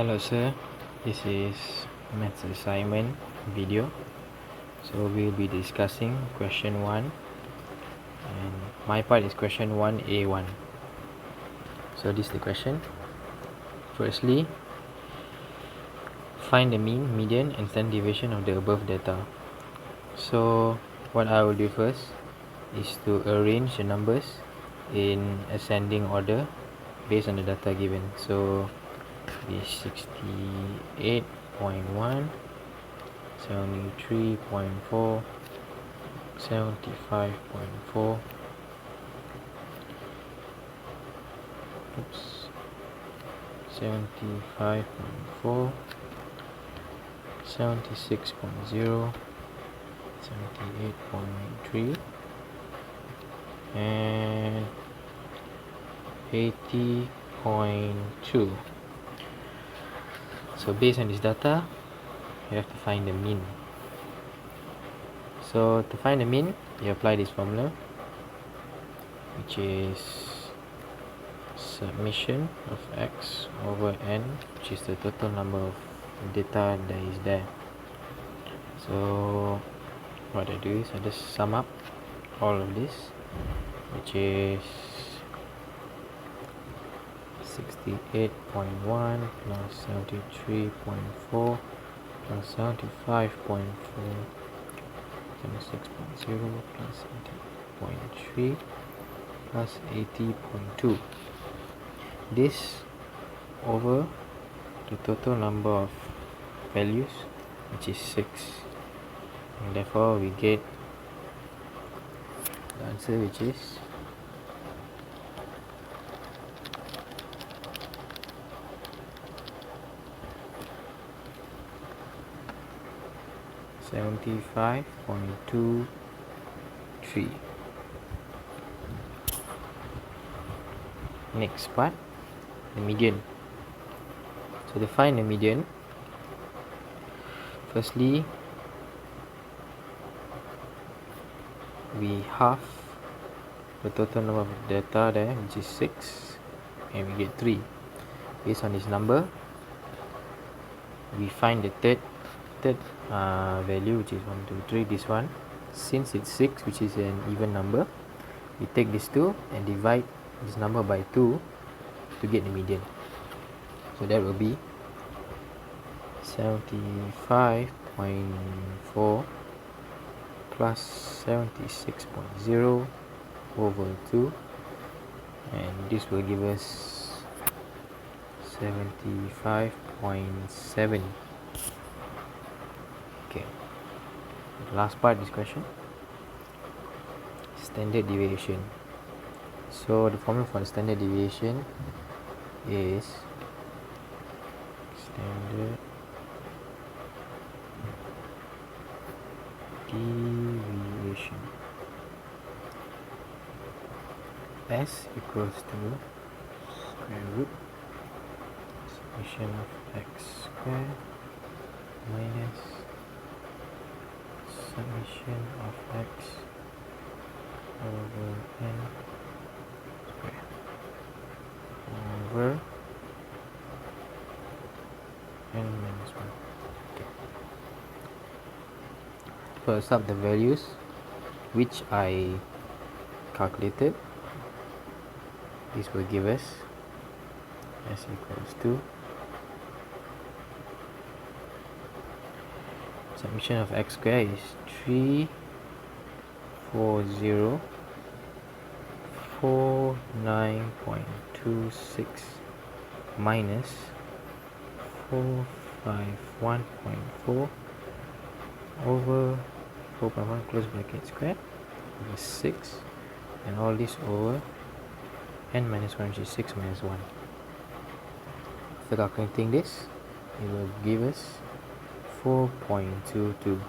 Hello sir, this is maths assignment video. So we'll be discussing question 1 and my part is question 1A1. So this is the question. Firstly, find the mean, median and standard deviation of the above data. So what I will do first is to arrange the numbers in ascending order based on the data given. So is 68.1, 73.4, 75.4, 75.4, 76.0, 78.3 and 80.2. So based on this data, you have to find the mean. So to find the mean, you apply this formula, which is summation of x over n, which is the total number of data that is there. So what I do is I just sum up all of this, which is 68.1 plus 73.4 plus 75.4, 76.0 plus 80.3 plus 80.2. This over the total number of values, which is 6, and therefore we get the answer, which is 75.23. Next part, the median. So to find the median, firstly we half the total number of data there, which is 6, and we get 3. Based on this number, we find the third value, which is 1, 2, 3, this one. Since it's 6, which is an even number, we take this 2 and divide this number by 2 to get the median. So that will be 75.4 plus 76.0 over 2, and this will give us 75.7. Okay, the last part of this question, standard deviation. So the formula for the standard deviation is standard deviation. S equals to square root summation of x square minus summation of x over n square over n minus 1. Okay. First up the values which I calculated. This will give us s equals to summation of x square is 34049.26 minus 451.4 over 4.1 close bracket square over 6, and all this over n minus 1, which is 6 minus 1. After calculating this, it will give us 4.22.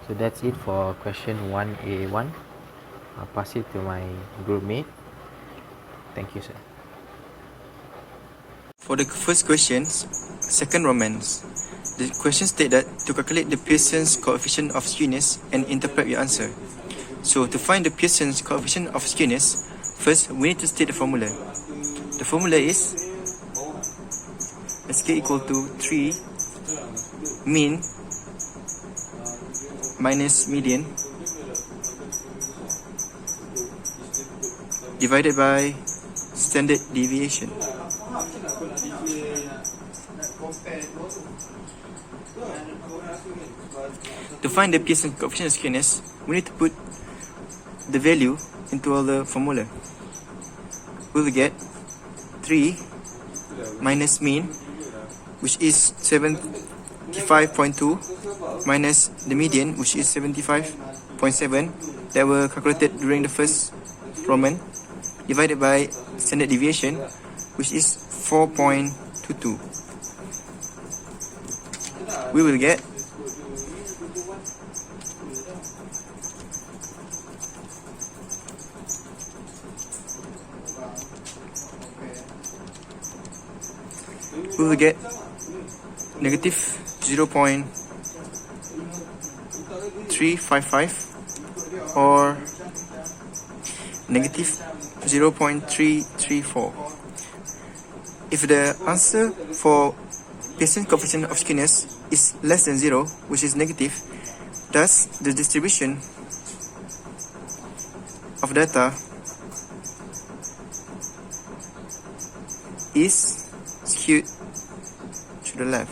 So that's it for question 1A1. I'll pass it to my group mate. Thank you, sir. For the first questions, second Romance. The question state that to calculate the Pearson's coefficient of skewness and interpret your answer. So to find the Pearson's coefficient of skewness, first we need to state the formula. The formula is SK equal to 3 mean minus median divided by standard deviation. To find the Pearson coefficient of skewness, we need to put the value into all the formula. We will get 3 minus mean, which is 75.2, minus the median, which is 75.7, that were calculated during the first Roman, divided by standard deviation, which is 4.22. We will get negative 0.355 or negative 0.334. If the answer for Pearson coefficient of skewness is less than 0, which is negative, thus the distribution of data is skewed to the left.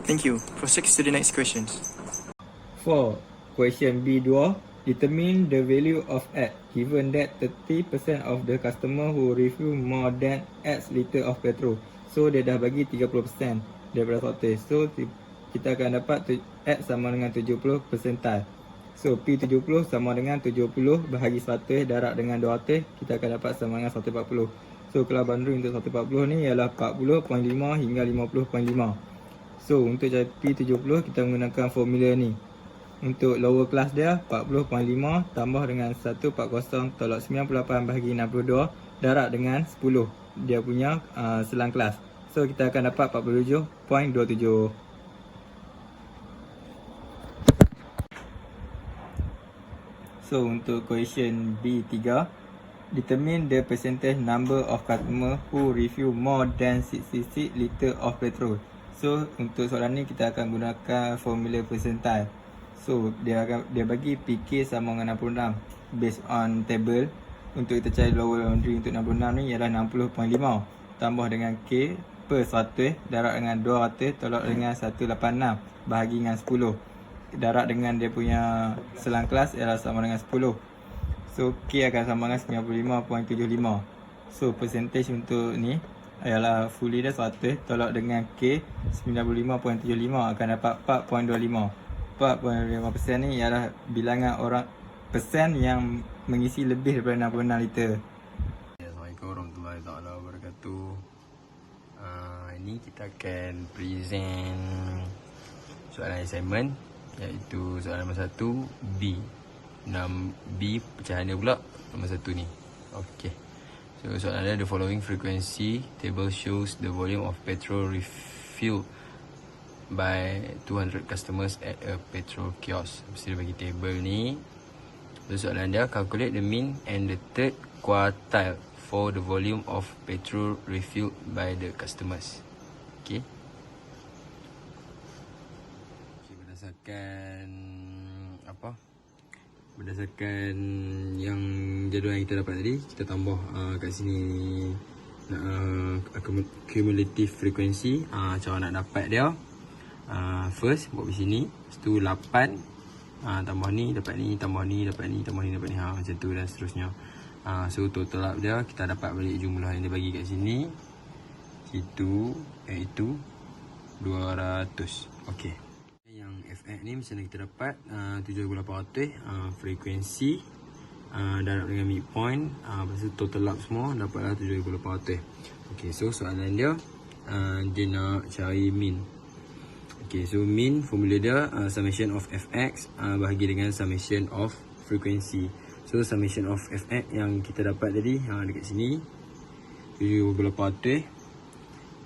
Thank you. Proceed to the next questions. For question B2, determine the value of X given that 30% of the customer who refill more than X liter of petrol. So dia dah bagi 30% daripada total. So kita akan dapat X sama dengan 70 percentile. So P70 sama dengan 70 bahagi 100 darab dengan 200, kita akan dapat sama dengan 140. So kelas boundary untuk 140 ni ialah 40.5 hingga 50.5. So untuk cari P70 kita menggunakan formula ni. Untuk lower class dia 40.5 tambah dengan 140 tolak 98 bahagi 62 darab dengan 10 dia punya selang kelas. So kita akan dapat 47.27. So untuk question B3, determine the percentage number of customer who refill more than 66 liter of petrol. So untuk soalan ni kita akan gunakan formula percentile. So dia bagi PK sama dengan 66 based on table. Untuk kita cari lower boundary untuk 66 ni ialah 60.5 tambah dengan K per 100 darab dengan 200 tolak dengan 186 bahagi dengan 10 darab dengan dia punya selang kelas ialah sama dengan 10. So K akan sama dengan 95.75. So percentage untuk ni ialah fully dia 100 tolak dengan K 95.75 akan dapat 4.25. 4.25% ni ialah bilangan orang persen yang mengisi lebih daripada 66 liter. Assalamualaikum warahmatullahi wabarakatuh. Ini kita akan present soalan assignment, iaitu soalan nombor 1 B. B pecahan dia pula nombor 1 ni. Okey. So soalan dia, the following frequency table shows the volume of petrol refilled by 200 customers at a petrol kiosk. Mesti dia bagi table ni. So soalan dia, calculate the mean and the third quartile for the volume of petrol refilled by the customers. Okey. Berdasarkan yang jadual yang kita dapat tadi, kita tambah kat sini cumulative frequency. Cara nak dapat dia, first buat di sini, lepas tu 8 tambah ni dapat ni, tambah ni dapat ni, tambah ni dapat ni, macam tu dan seterusnya. So total up dia kita dapat balik jumlah yang dia bagi kat sini, itu iaitu 200. Okey. Yang FX ni macam mana kita dapat 7800 frekuensi darab dengan midpoint, lepas tu total up semua dapatlah 7800. Okey, so soalan dia dia nak cari mean. Okey, so mean formula dia summation of fx bahagi dengan summation of frequency. So summation of fx yang kita dapat tadi dekat sini 7800.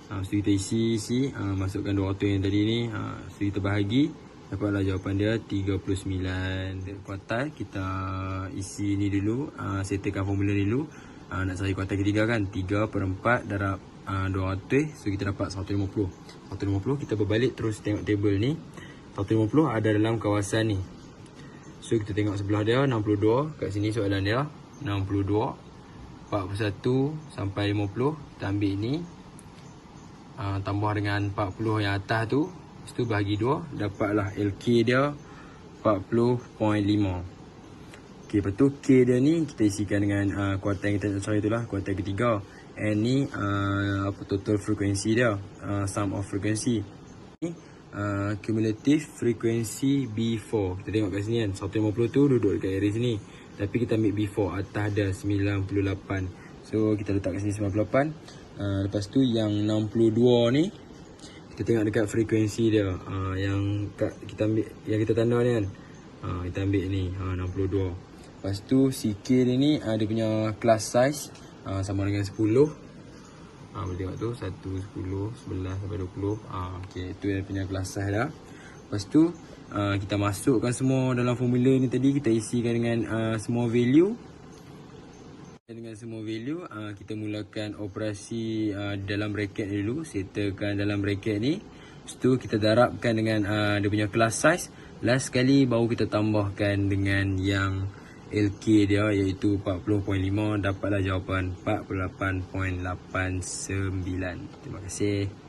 Lepas tu kita isi masukkan 200 yang tadi ni, so kita bahagi, dapatlah jawapan dia 39. Kuartal kita isi ni dulu, settlekan formula ni dulu. nak cari kuartil ketiga kan, 3/4 darab 200. So kita dapat 150. 150 kita berbalik terus tengok table ni. 150 ada dalam kawasan ni. So kita tengok sebelah dia 62. Kat sini soalan dia 62, 41 sampai 50. Kita ambil ni, tambah dengan 40 yang atas tu. Lepas tu bahagi 2, dapatlah LK dia 40.5. Okay, lepas tu K dia ni kita isikan dengan kuartil yang kita nak cari tu lah, kuartil ketiga. And ni total frekuensi dia, sum of frequency. Ni cumulative frequency B4. Kita tengok kat sini kan, 150 tu duduk dekat area sini. Tapi kita ambil B4, atas ada 98. So kita letak kat sini 98. Lepas tu yang 62 ni kita tengok dekat frekuensi dia, yang kita ambil, yang kita tanda ni kan, kita ambil ni 62. Lepas tu CK dia ni dia punya class size sama dengan 10. Boleh tengok tu 1, 10, 11 sampai 20. Okay, tu dia punya class size dah. Lepas tu kita masukkan semua dalam formula ni tadi, kita isikan dengan semua value. Dengan semua value, kita mulakan operasi dalam bracket dulu. Settlekan dalam bracket ni. Lepas tu kita darabkan dengan dia punya class size. Last sekali baru kita tambahkan dengan yang LK dia, iaitu 40.5. Dapatlah jawapan 48.89. Terima kasih.